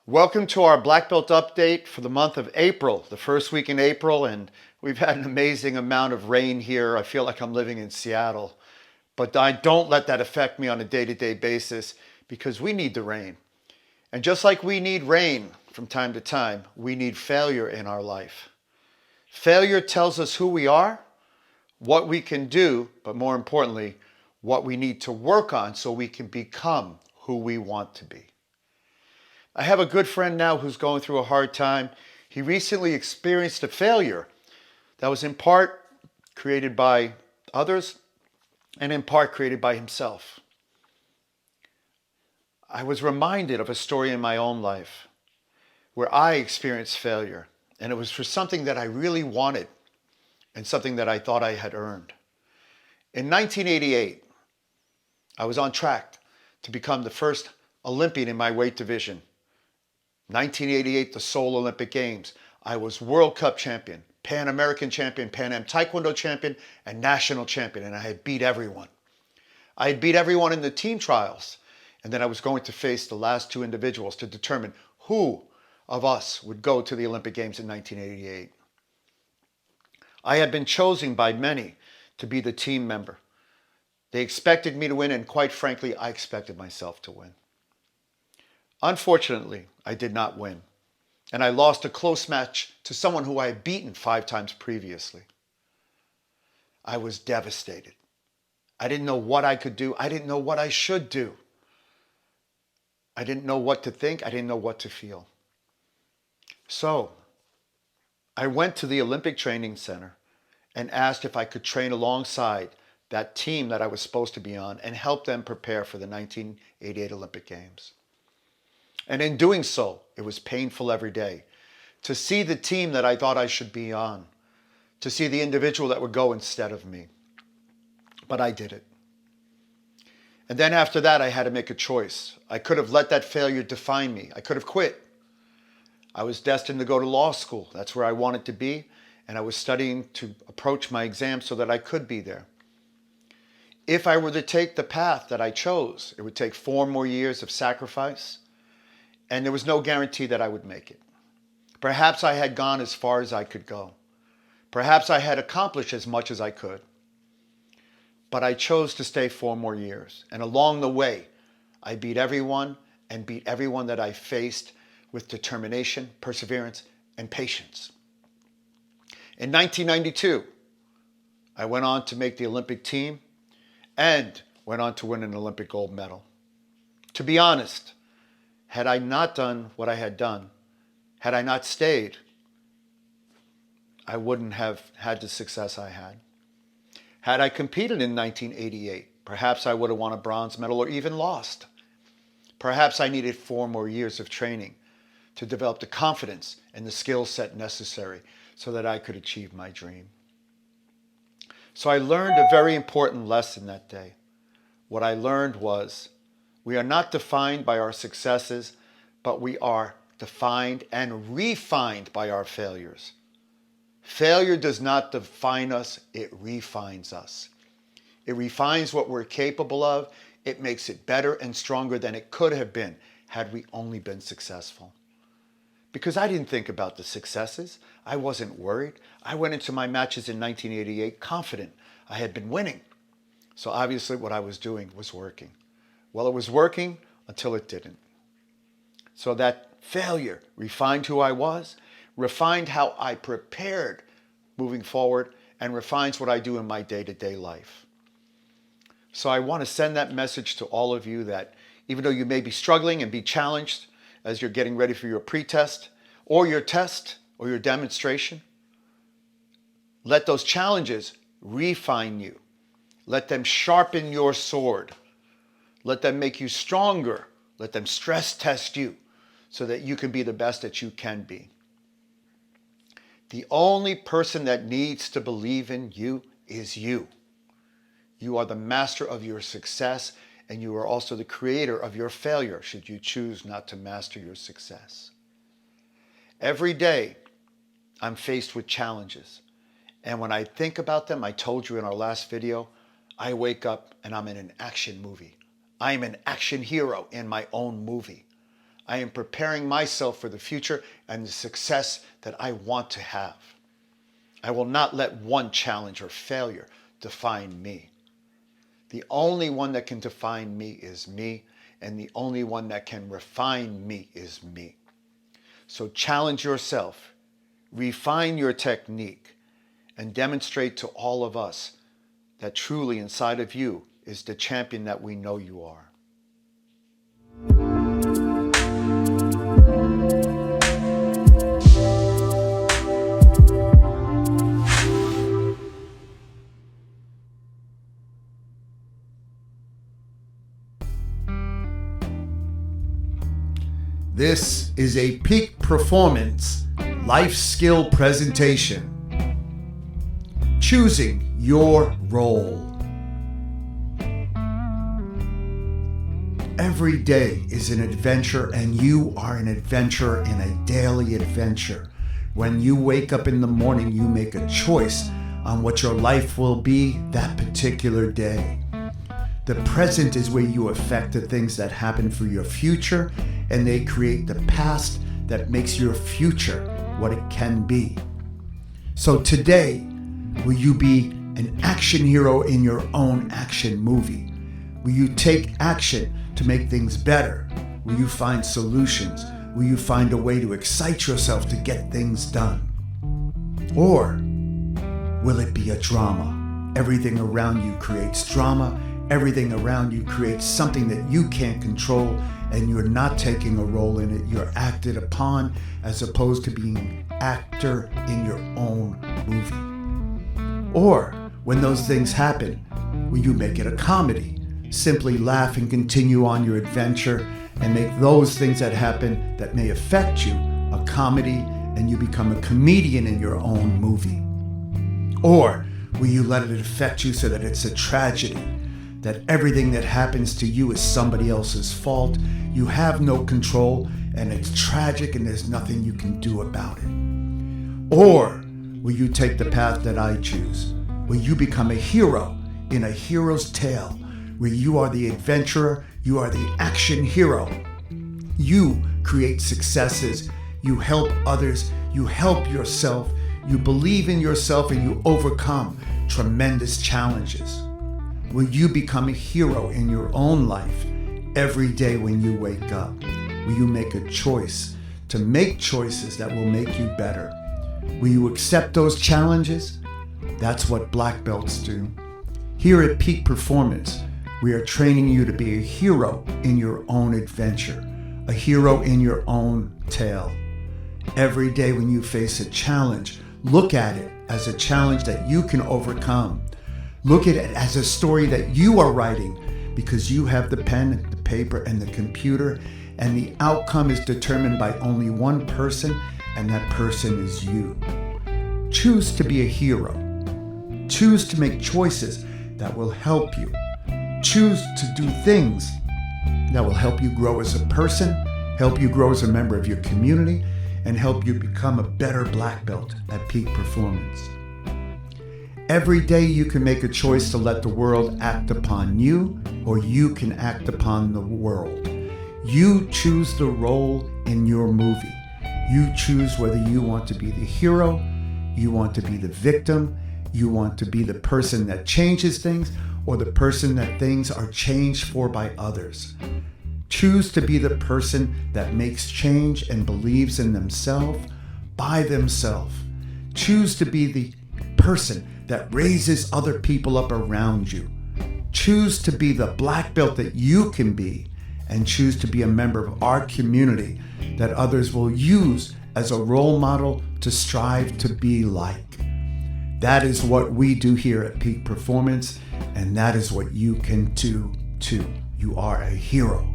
Welcome to our Black Belt update for the month of April, the first week in April, and we've had an amazing amount of rain here. I feel like I'm living in Seattle, but I don't let that affect me on a day-to-day basis because we need the rain. And just like we need rain from time to time, we need failure in our life. Failure tells us who we are, what we can do, but more importantly, what we need to work on so we can become who we want to be. I have a good friend now who's going through a hard time. He recently experienced a failure that was in part created by others and in part created by himself. I was reminded of a story in my own life where I experienced failure, and it was for something that I really wanted and something that I thought I had earned. In 1988, I was on track to become the first Olympian in my weight division. 1988, the Seoul Olympic Games. I was World Cup champion, Pan American champion, Pan Am Taekwondo champion, and national champion, and I had beat everyone. I had beat everyone in the team trials, and then I was going to face the last two individuals to determine who of us would go to the Olympic Games in 1988. I had been chosen by many to be the team member. They expected me to win, and quite frankly, I expected myself to win. Unfortunately, I did not win, and I lost a close match to someone who I had beaten 5 times previously. I was devastated. I didn't know what I could do. I didn't know what I should do. I didn't know what to think. I didn't know what to feel. So I went to the Olympic Training Center and asked if I could train alongside that team that I was supposed to be on and help them prepare for the 1988 Olympic Games. And in doing so, it was painful every day to see the team that I thought I should be on, to see the individual that would go instead of me. But I did it. And then after that, I had to make a choice. I could have let that failure define me. I could have quit. I was destined to go to law school. That's where I wanted to be. And I was studying to approach my exam so that I could be there. If I were to take the path that I chose, it would take 4 more years of sacrifice, and there was no guarantee that I would make it. Perhaps I had gone as far as I could go. Perhaps I had accomplished as much as I could. But I chose to stay 4 more years. And along the way, I beat everyone and beat everyone that I faced with determination, perseverance, and patience. In 1992, I went on to make the Olympic team and went on to win an Olympic gold medal. To be honest, had I not done what I had done, had I not stayed, I wouldn't have had the success I had. Had I competed in 1988, perhaps I would have won a bronze medal or even lost. Perhaps I needed 4 more years of training to develop the confidence and the skill set necessary so that I could achieve my dream. So I learned a very important lesson that day. What I learned was we are not defined by our successes, but we are defined and refined by our failures. Failure does not define us, it refines us. It refines what we're capable of. It makes it better and stronger than it could have been had we only been successful. Because I didn't think about the successes. I wasn't worried. I went into my matches in 1988 confident. I had been winning. So obviously what I was doing was working. Well, it was working until it didn't. So that failure refined who I was, refined how I prepared moving forward, and refines what I do in my day-to-day life. So I want to send that message to all of you that even though you may be struggling and be challenged as you're getting ready for your pre-test or your test or your demonstration, let those challenges refine you. Let them sharpen your sword. Let them make you stronger. Let them stress test you so that you can be the best that you can be. The only person that needs to believe in you is you. You are the master of your success, and you are also the creator of your failure should you choose not to master your success. Every day, I'm faced with challenges. And when I think about them, I told you in our last video, I wake up and I'm in an action movie. I'm an action hero in my own movie. I am preparing myself for the future and the success that I want to have. I will not let one challenge or failure define me. The only one that can define me is me, and the only one that can refine me is me. So challenge yourself, refine your technique, and demonstrate to all of us that truly inside of you is the champion that we know you are. This is a peak performance life skill presentation. Choosing your role. Every day is an adventure, and you are an adventurer in a daily adventure. When you wake up in the morning, you make a choice on what your life will be that particular day. The present is where you affect the things that happen for your future, and they create the past that makes your future what it can be. So today, will you be an action hero in your own action movie? Will you take action to make things better? Will you find solutions? Will you find a way to excite yourself to get things done? Or will it be a drama? Everything around you creates drama. Everything around you creates something that you can't control, and you're not taking a role in it. You're acted upon as opposed to being an actor in your own movie. Or when those things happen, will you make it a comedy? Simply laugh and continue on your adventure and make those things that happen that may affect you a comedy, and you become a comedian in your own movie. Or will you let it affect you so that it's a tragedy? That everything that happens to you is somebody else's fault. You have no control, and it's tragic, and there's nothing you can do about it. Or will you take the path that I choose? Will you become a hero in a hero's tale, where you are the adventurer, you are the action hero. You create successes, you help others, you help yourself, you believe in yourself, and you overcome tremendous challenges. Will you become a hero in your own life every day when you wake up? Will you make a choice to make choices that will make you better? Will you accept those challenges? That's what black belts do. Here at Peak Performance, we are training you to be a hero in your own adventure, a hero in your own tale. Every day when you face a challenge, look at it as a challenge that you can overcome. Look at it as a story that you are writing, because you have the pen, the paper, and the computer, and the outcome is determined by only one person, and that person is you. Choose to be a hero. Choose to make choices that will help you. Choose to do things that will help you grow as a person, help you grow as a member of your community, and help you become a better black belt at Peak Performance. Every day you can make a choice to let the world act upon you, or you can act upon the world. You choose the role in your movie. You choose whether you want to be the hero, you want to be the victim, you want to be the person that changes things, or the person that things are changed for by others. Choose to be the person that makes change and believes in themselves by themselves. Choose to be the person that raises other people up around you. Choose to be the black belt that you can be, and choose to be a member of our community that others will use as a role model to strive to be like. That is what we do here at Peak Performance, and that is what you can do too. You are a hero.